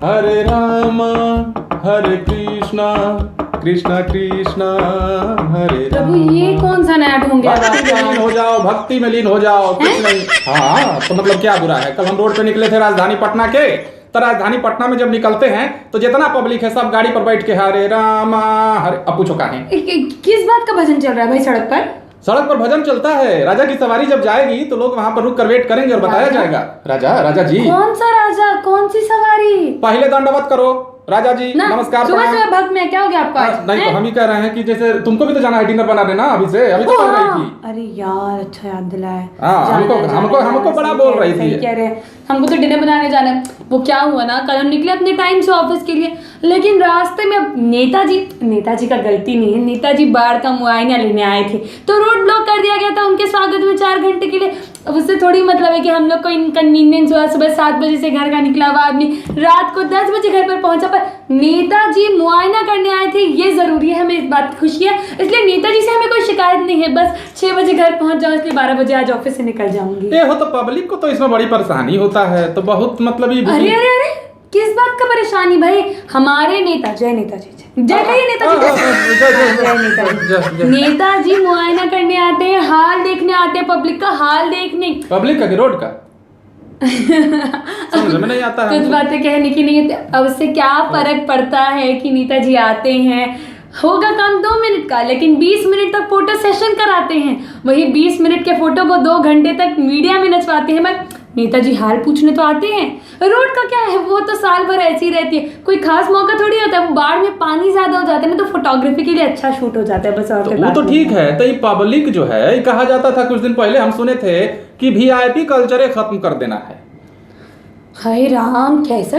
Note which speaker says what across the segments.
Speaker 1: हरे राम हरे कृष्णा कृष्णा कृष्णा हरे राम।
Speaker 2: प्रभु ये कौन सा नया ढूंढ गया
Speaker 1: भक्ति में लीन हो जाओ, भक्ति में लीन हो जाओ, कुछ नहीं। हाँ तो मतलब क्या बुरा है। कल हम रोड पे निकले थे राजधानी पटना के, तो राजधानी पटना में जब निकलते हैं तो जितना पब्लिक है सब गाड़ी पर बैठ के हरे राम हरे। अब पूछो कहाँ है।
Speaker 2: किस बात का भजन चल रहा है भाई सड़क पर?
Speaker 1: सड़क पर भजन चलता है। राजा की सवारी जब जाएगी तो लोग वहां पर रुक कर वेट करेंगे और बताया जाएगा। राजा जी।
Speaker 2: कौन सा राजा, कौन सी सवारी?
Speaker 1: पहले दंडवत करो राजा जी, नमस्कार
Speaker 2: सुबह सुबह भक्त में क्या हो गया आपका?
Speaker 1: नहीं तो हम ही कह रहे हैं कि जैसे तुमको भी तो जाना है डिनर बनाने ना, अभी से अभी तो कर रही थी।
Speaker 2: अरे यार अच्छा याद दिलाया।
Speaker 1: हमको बड़ा बोल रही थी।
Speaker 2: कह रहे हैं हमको तो डिनर बनाने जाना है। वो क्या हुआ ना, कल हम निकले अपने टाइम से ऑफिस के लिए, लेकिन रास्ते में नेताजी का गलती नहीं है, नेताजी बाढ़ का मुआयना लेने आए थे तो रोड ब्लॉक कर दिया गया था उनके स्वागत में 4 घंटे के लिए। अब उससे थोड़ी मतलब है कि हम लोग को इनकन्वीनियंस हुआ। सुबह 7 बजे से घर का निकला हुआ आदमी रात को 10 बजे घर पर पहुंचा, पर नेताजी मुआयना करने आए थे, ये जरूरी है, हमें इस बात की खुशी है। इसलिए नेताजी से हमें कोई शिकायत नहीं है, बस 6 बजे घर पहुंच जाओ, इसलिए 12 बजे आज ऑफिस से निकल जाऊंगी।
Speaker 1: ये हो तो पब्लिक को तो इसमें बड़ी परेशानी होता है, तो बहुत मतलब
Speaker 2: अरे किस बात का परेशानी भाई? हमारे नेता जय नेताजी जय कहिए नेताजी मुआयना करने आते हैं, हाल देखने आते हैं, पब्लिक का हाल देखने।
Speaker 1: पब्लिक का कि रोड का समझ में नहीं आता है।
Speaker 2: कुछ बातें कहने की नहीं है। अब उससे क्या फर्क पड़ता है कि नेताजी आते हैं, होगा काम 2 मिनट का, लेकिन 20 मिनट तक फोटो सेशन कराते हैं। वही 20 मिनट के फोटो को 2 घंटे तक मीडिया में नचवाते हैं। बट नेताजी हाल पूछने तो आते हैं। रोड का क्या है, वो तो साल भर ऐसी ही रहती है, कोई खास मौका थोड़ी होता है। बाढ़ में पानी ज्यादा हो जाता है ना, तो फोटोग्राफी के लिए अच्छा शूट हो जाता है बस। और
Speaker 1: वो तो ठीक है। तो ये पब्लिक जो है, कहा जाता था कुछ दिन पहले हम सुने थे कि वीआईपी कल्चर खत्म कर देना है।
Speaker 2: हाय राम, कैसा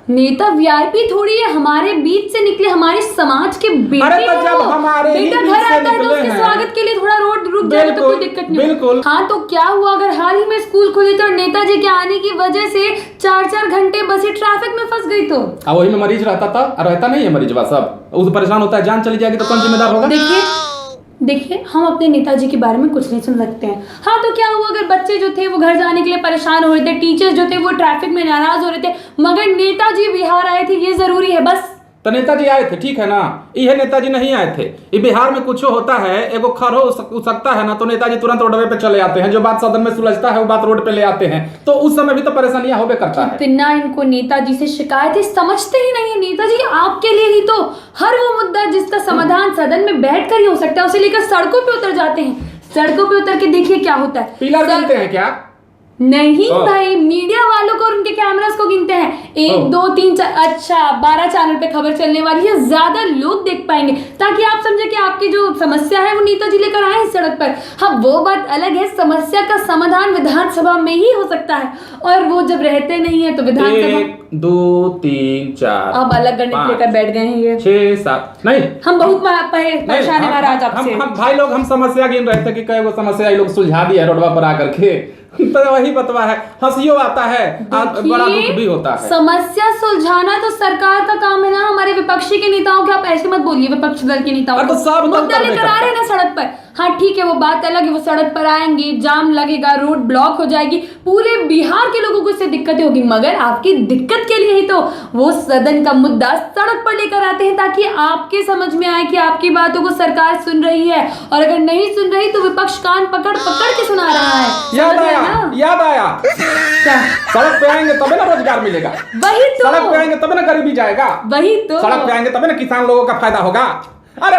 Speaker 2: नेता वीआईपी थोड़ी है, हमारे बीच से निकले, हमारे समाज के बेटे।
Speaker 1: अरे तो जब हमारे
Speaker 2: बेटा घर आता है तो उसके स्वागत के लिए थोड़ा रोड रुक जाए तो कोई दिक्कत नहीं।
Speaker 1: बिल्कुल।
Speaker 2: हाँ तो क्या हुआ अगर हाल ही में स्कूल खुली तो नेताजी के आने की वजह से 4-4 घंटे बसें ट्रैफिक में फंस गई तो?
Speaker 1: अब वही में मरीज रहता था, रहता नहीं है मरीज, सब उस परेशान होता है, जान चली जाएगी तो कौन जिम्मेदार होगा?
Speaker 2: देखिए हम अपने नेताजी के बारे में कुछ नहीं सुन सकते हैं। हाँ तो क्या हुआ अगर बच्चे जो थे वो घर जाने के लिए परेशान हो रहे थे, टीचर्स जो थे वो ट्रैफिक में नाराज हो रहे थे, मगर नेताजी बिहार आए थे, ये जरूरी है बस।
Speaker 1: तो नेताजी आए थे, ठीक है ना, ये नेताजी नहीं आए थे। ये बिहार में कुछ होता है, एगो खर हो सकता है ना, तो नेताजी तुरंत रोडवे पे चले आते हैं। जो बात सदन में सुलझता है वो बात रोड पे ले आते हैं, तो उस समय भी तो परेशानियां होबे करता है।
Speaker 2: इतना इनको नेताजी से शिकायत है, समझते ही नहीं है। नेताजी आपके लिए ही तो हर वो मुद्दा जिसका समाधान सदन में बैठ कर ही हो सकता है, उसे लेकर सड़कों पे उतर जाते हैं। सड़कों पे उतर के देखिए क्या होता है।
Speaker 1: पिलर गिनते हैं क्या?
Speaker 2: नहीं भाई, मीडिया वालों को और उनके कैमरास को गिनते हैं। 1 2 3 4, अच्छा 12 चैनल पे खबर चलने वाली है, ज्यादा लोग देख पाएंगे, ताकि आप समझे कि आपकी जो समस्या है वो नेताजी लेकर आए हैं सड़क पर। हाँ वो बात अलग है, समस्या का समाधान विधानसभा में ही हो सकता है, और वो जब रहते नहीं है तो विधानसभा
Speaker 1: 1 2 3 4
Speaker 2: अब अलग गणित लेकर बैठ गए हैं ये
Speaker 1: 6 7 नहीं,
Speaker 2: हम बहुत परेशान है महाराज आपसे।
Speaker 1: हम भाई लोग हम समस्या गिन रहे थे कि कई वो समस्या ये लोग सुलझा दिया रोडवा पर आकर के। तो वही बतवा है, हंसियो आता है, बड़ा दुख भी होता है।
Speaker 2: समस्या सुलझाना तो सरकार का काम है ना, हमारे विपक्षी के नेताओं के। आप ऐसे मत बोलिए, विपक्षी दल के नेताओं को मुद्दा लेकर आ रहे हैं ना सड़क पर। हाँ ठीक है वो बात अलग है, वो सड़क पर आएंगे, जाम लगेगा, रोड ब्लॉक हो जाएगी, पूरे बिहार के लोगों को इससे दिक्कतें होगी, मगर आपकी दिक्कत के लिए ही तो वो सदन का मुद्दा सड़क पर लेकर आते हैं, ताकि आपके समझ में आए कि आपकी बातों को सरकार सुन रही है, और अगर नहीं सुन रही तो विपक्ष कान पकड़ पकड़ के सुना रहा है।
Speaker 1: याद आया
Speaker 2: क्या?
Speaker 1: सड़क पे आएंगे तभी ना रोजगार मिलेगा,
Speaker 2: वही तो।
Speaker 1: सड़क पे आएंगे तभी ना गरीबी जाएगा,
Speaker 2: वही तो।
Speaker 1: सड़क पे आएंगे तभी ना किसान लोगों का फायदा होगा। अरे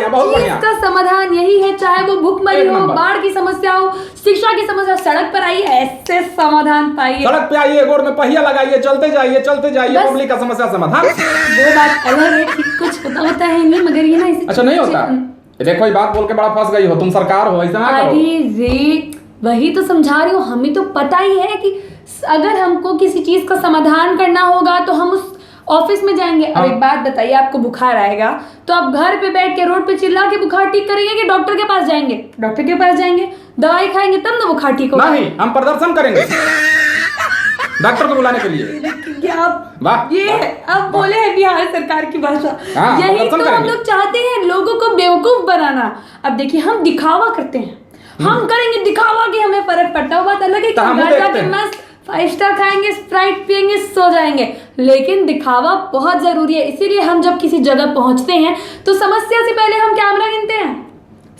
Speaker 1: बहुत बढ़िया।
Speaker 2: इसका समाधान यही है, चाहे वो भूखमरी हो, बाढ़ की समस्या हो, शिक्षा की समस्या, सड़क पर आइए, ऐसे समाधान पाइए।
Speaker 1: सड़क पे आइए, गोड़ में पहिया लगाइए, चलते जाइए पब्लिक का समस्या समाधान।
Speaker 2: वो बात अलग है कि कुछ होता है नहीं, मगर ये ना
Speaker 1: अच्छा नहीं होता। देखो ये बात बोल के बड़ा फंस गई हो तुम, सरकार हो ऐसा ना करो।
Speaker 2: अरे रे वही तो समझा रही हूँ, हमें तो पता ही है कि अगर हमको किसी चीज का समाधान करना होगा तो हम उस ऑफिस में जाएंगे। अब एक बात बताइए, आपको बुखार आएगा तो आप घर पे बैठ के रोड पे चिल्ला के बुखार ठीक करेंगे कि डॉक्टर के पास जाएंगे? डॉक्टर के पास जाएंगे, दवाई खाएंगे तब ना बुखार ठीक होगा।
Speaker 1: नहीं, हम प्रदर्शन करेंगे डॉक्टर को बुलाने के लिए।
Speaker 2: आप ये अब बोले हैं बिहार सरकार की भाषा। यही तो हम लोग चाहते हैं, लोगों को बेवकूफ बनाना। अब देखिए हम दिखावा करते हैं, हम करेंगे दिखावा कि हमें फर्क पड़ता है, बात अलग है कि घर जाके मस्त 5 स्टार खाएंगे, स्प्राइट पियेंगे, सो जाएंगे। लेकिन दिखावा बहुत जरूरी है, इसीलिए हम जब किसी जगह पहुंचते हैं तो समस्या से पहले हम कैमरा गिनते हैं।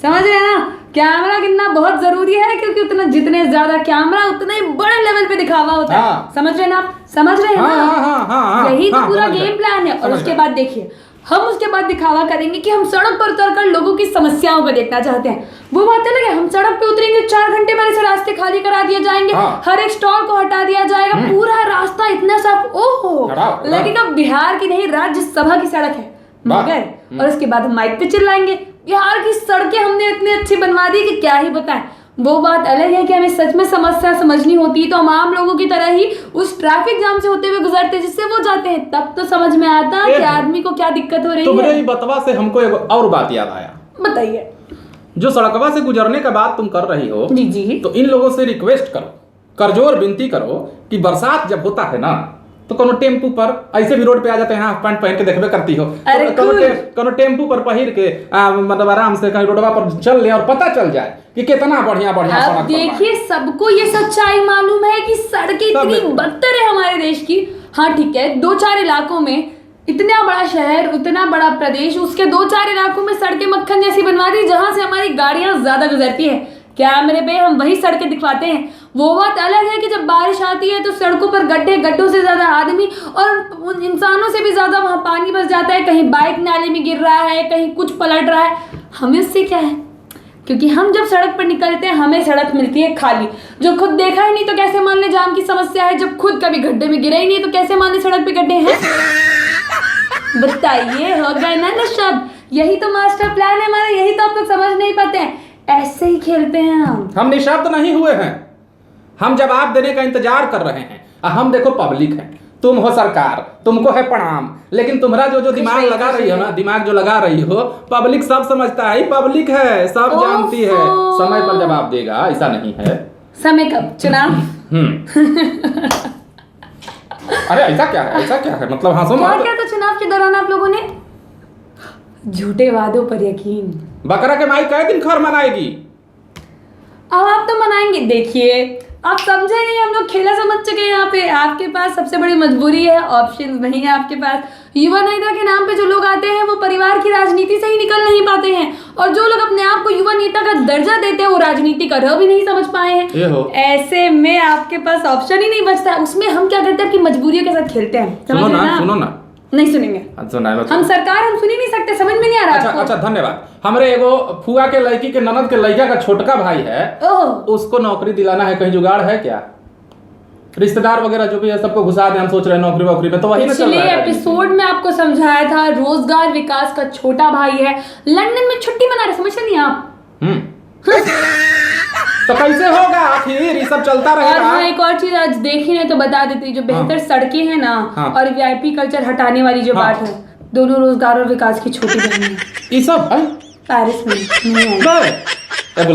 Speaker 2: समझ रहे हैं ना, कैमरा गिनना बहुत जरूरी है, क्योंकि उतना जितने ज्यादा कैमरा उतना ही बड़े लेवल पे दिखावा होता है। समझ रहे हैं ना आप, समझ रहे हैं ना? यही तो पूरा गेम प्लान है। और उसके बाद देखिए, हम उसके बाद दिखावा करेंगे कि हम सड़क पर उतरकर लोगों की समस्याओं को देखना चाहते हैं। वो बात अलग है, हम सड़क पे उतरेंगे, 4 घंटे पहले से रास्ते खाली करा दिए जाएंगे, हर एक स्टॉल को हटा दिया जाएगा, पूरा रास्ता इतना साफ, ओहो। लेकिन अब बिहार की नहीं, राज्यसभा की सड़क है मगर, और उसके बाद हम माइक पे चिल्लाएंगे बिहार की सड़कें हमने इतनी अच्छी बनवा दी कि क्या ही बताएं। वो बात अलग है कि हमें सच में समस्या समझनी होती है तो हम आम लोगों की तरह ही उस ट्रैफिक जाम से होते हुए गुजरते जिससे वो जाते हैं, तब तो समझ में आता कि आदमी को क्या दिक्कत हो रही है।
Speaker 1: तुम्हारे बतवा से हमको एक और बात याद आया।
Speaker 2: बताइए।
Speaker 1: जो सड़कवा से गुजरने का बात तुम कर रही हो,
Speaker 2: जी जी,
Speaker 1: तो इन लोगों से रिक्वेस्ट करो, करजोर विनती करो कि बरसात जब होता है ना तो कोनो टेम्पू पर, ऐसे भी रोड पे आ जाते हैं, हाफ पैंट पहन के देखबे करती हो, तो कोनो टेम्पू पर पहिर के मतलब आराम से कहीं रोडवा पर चल ले और पता चल जाए कि कितना बढ़िया बढ़िया सड़क।
Speaker 2: देखिए, सबको ये सच्चाई मालूम है कि सड़कें इतनी बदतर है हमारे देश की। हाँ ठीक है, 2-4 इलाकों में, इतना बड़ा शहर, उतना बड़ा प्रदेश, उसके 2-4 इलाकों में सड़कें मक्खन जैसी बनवा दी जहां से हमारी गाड़ियां ज्यादा गुजरती है। कैमरे पे हम वही सड़कें दिखवाते हैं। वो बात अलग है कि जब बारिश आती है तो सड़कों पर गड्ढे, गड्ढों से ज्यादा आदमी और उन इंसानों से भी ज्यादा वहां पानी बस जाता है। कहीं बाइक नाले में गिर रहा है, कहीं कुछ पलट रहा है। हमें उससे क्या है, क्योंकि हम जब सड़क पर निकलते हैं हमें सड़क मिलती है खाली। जो खुद देखा ही नहीं तो कैसे मान ले जाम की समस्या है, जब खुद कभी गड्ढे में गिरा ही नहीं तो कैसे मान ले सड़क पे गड्ढे हैं। बताइए, हो गए ना शब्द। यही तो मास्टर प्लान है हमारा, यही तो आप लोग समझ नहीं पाते हैं। ऐसे ही खेलते हैं हम
Speaker 1: निशब्द नहीं हुए हैं, हम जवाब देने का इंतजार कर रहे हैं। हम देखो पब्लिक है, तुम हो सरकार, तुमको है प्रणाम, लेकिन तुम्हारा जो दिमाग लगा रही हो ना, दिमाग जो लगा रही हो, पब्लिक सब समझता है, पब्लिक है, सब जानती है, समय पर जवाब देगा, ऐसा नहीं है।
Speaker 2: समय कब? चुनाव।
Speaker 1: अरे ऐसा क्या है, ऐसा क्या है, मतलब हंसो
Speaker 2: मत। क्या था चुनाव के दौरान आप लोगों ने? झूठे वादों पर यकीन।
Speaker 1: बकरा के माई कई दिन खर मनाएगी।
Speaker 2: अब आप तो मनाएंगे। देखिए, आप समझे नहीं, हम लोग खेला समझ चुके हैं। यहाँ पे आपके पास सबसे बड़ी मजबूरी है, ऑप्शंस नहीं है आपके पास। युवा नेता के नाम पे जो लोग आते हैं वो परिवार की राजनीति से ही निकल नहीं पाते हैं, और जो लोग अपने आप को युवा नेता का दर्जा देते हैं वो राजनीति का र भी नहीं समझ पाए हैं। ऐसे में आपके पास ऑप्शन ही नहीं बचता। उसमें हम क्या करते हैं, आपकी मजबूरियों के साथ खेलते हैं।
Speaker 1: सुनो ना,
Speaker 2: नहीं सुनेंगे हम सरकार, हम सुन ही नहीं सकते, समझ में नहीं आ रहा।
Speaker 1: अच्छा धन्यवाद। हमारे एगो फुआ के लड़की के ननद के लड़का का छोटका भाई है, उसको नौकरी दिलाना है, कहीं जुगाड़ है क्या? रिश्तेदार वगैरह जो भी है सबको घुसा दे, हम सोच रहे हैं नौकरी वोकरी में, तो वही ना चल रहा है।
Speaker 2: एपिसोड में आपको समझाया था, रोजगार विकास का छोटा भाई है, लंदन में छुट्टी मना रहे, समझते नहीं आप?
Speaker 1: तो कैसे होगा आखिर, ये सब चलता रहेगा।
Speaker 2: और एक और चीज आज देखी नहीं तो बता देती, जो बेहतर सड़कें हैं ना, और वीआईपी कल्चर हटाने वाली जो बात है, दोनों रोजगार और विकास की छोटी बहन है।
Speaker 1: ये सब है
Speaker 2: पेरिस में नहीं आएगी।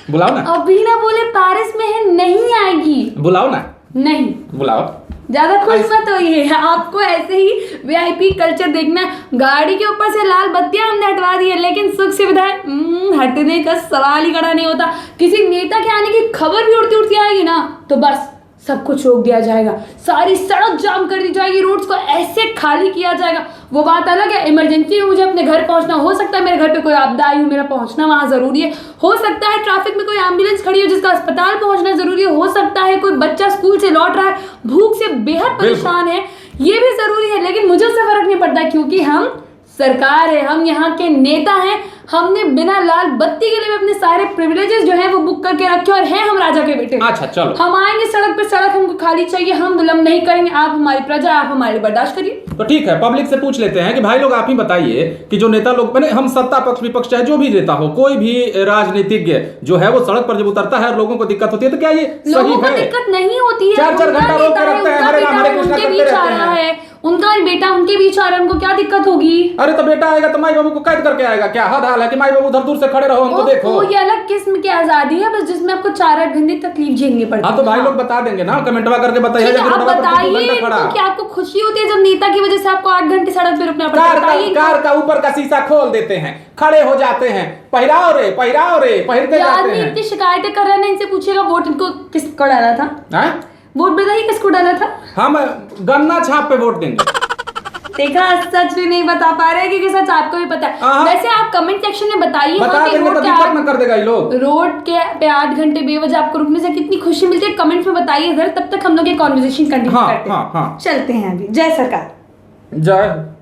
Speaker 1: बुलाओ ना।
Speaker 2: अभी ना बोले पेरिस में है, नहीं आएगी।
Speaker 1: बुलाओ ना।
Speaker 2: नहीं
Speaker 1: बुलाओ।
Speaker 2: ज्यादा खुश मत होइए, आपको ऐसे ही वीआईपी कल्चर देखना। गाड़ी के ऊपर से लाल बत्तियां हमने हटवा दी है, लेकिन सुख सुविधाएं हटने का सवाल ही खड़ा नहीं होता। किसी नेता के आने की खबर भी उड़ती उड़ती आएगी ना तो बस सब कुछ रोक दिया जाएगा, सारी सड़क जाम कर दी जाएगी, रोड्स को ऐसे खाली किया जाएगा। वो बात अलग है, इमरजेंसी में मुझे अपने घर पहुंचना, हो सकता है मेरे घर पे कोई आपदा आई हो, मेरा पहुंचना वहां जरूरी है। हो सकता है ट्रैफिक में कोई एम्बुलेंस खड़ी हो जिसका अस्पताल पहुंचना जरूरी है। हो सकता है कोई बच्चा स्कूल से लौट रहा है, भूख से बेहद परेशान है, ये भी जरूरी है। लेकिन मुझे उससे फर्क नहीं पड़ता, क्योंकि हम सरकार है, हम यहाँ के नेता हैं। हमने बिना लाल बत्ती के लिए अपने सारे प्रिविलेजेस जो हैं वो बुक करके रखे, और हैं हम राजा के बेटे।
Speaker 1: अच्छा चलो,
Speaker 2: हम आएंगे सड़क पे, सड़क हमको खाली चाहिए, हम जुल्म नहीं करेंगे। आप हमारी प्रजा, आप हमारे बर्दाश्त करिए।
Speaker 1: तो ठीक है, पब्लिक से पूछ लेते हैं कि भाई लोग आप ही बताइए कि जो नेता लोग, मैंने हम सत्ता पक्ष विपक्ष चाहे जो भी नेता हो, कोई भी राजनीतिज्ञ जो है वो सड़क पर जब उतरता है और लोगों को दिक्कत होती है तो क्या ये सही है?
Speaker 2: दिक्कत नहीं होती है,
Speaker 1: 4-4 घंटा रोक के रखते हैं, हमारे बीच आ रहा
Speaker 2: है, उनका बेटा उनके बीच आ रहा है, उनको क्या दिक्कत होगी?
Speaker 1: अरे तो बेटा आएगा तो माई बाबू को कैद करके आएगा क्या? हद हाल है कि माई बाबू उधर दूर से खड़े रहो, हमको देखो।
Speaker 2: ये अलग किस्म की आजादी है, बस जिसमें आपको 4-8 घंटे तकलीफ झेलनी पड़ती है।
Speaker 1: हाँ तो भाई लोग बता देंगे ना, कमेंटवा करके बताइए।
Speaker 2: आप बताइए कि आपको खुशी होती है जब नेता की वजह से आपको 8 घंटे सड़क पे रुकना पड़ता है?
Speaker 1: कार का ऊपर का शीशा खोल देते हैं, खड़े हो जाते हैं, पहिराओ रे पहिर के जाते हैं।
Speaker 2: इतनी शिकायतें कर रहे हैं, इनसे पूछिएगा वोट इनको किसको डाला था? वोट बताइए किसको डाला था?
Speaker 1: हम गन्ना छाप पे वोट देंगे।
Speaker 2: देखा, सच भी नहीं बता पा रहे क्योंकि सच आपको भी पता है। वैसे आप कमेंट सेक्शन में बताइए
Speaker 1: बता देंगे तो दिक्कत न कर देगा ये लोग।
Speaker 2: रोड के पे 8 घंटे बेवजह आपको रुकने से कितनी खुशी मिलती है, कमेंट में बताइए जरा। तब तक हम लोग ये कॉन्वर्सेशन कंटिन्यू करते हैं।
Speaker 1: हाँ।
Speaker 2: चलते हैं अभी। जय सरकार।
Speaker 1: जय।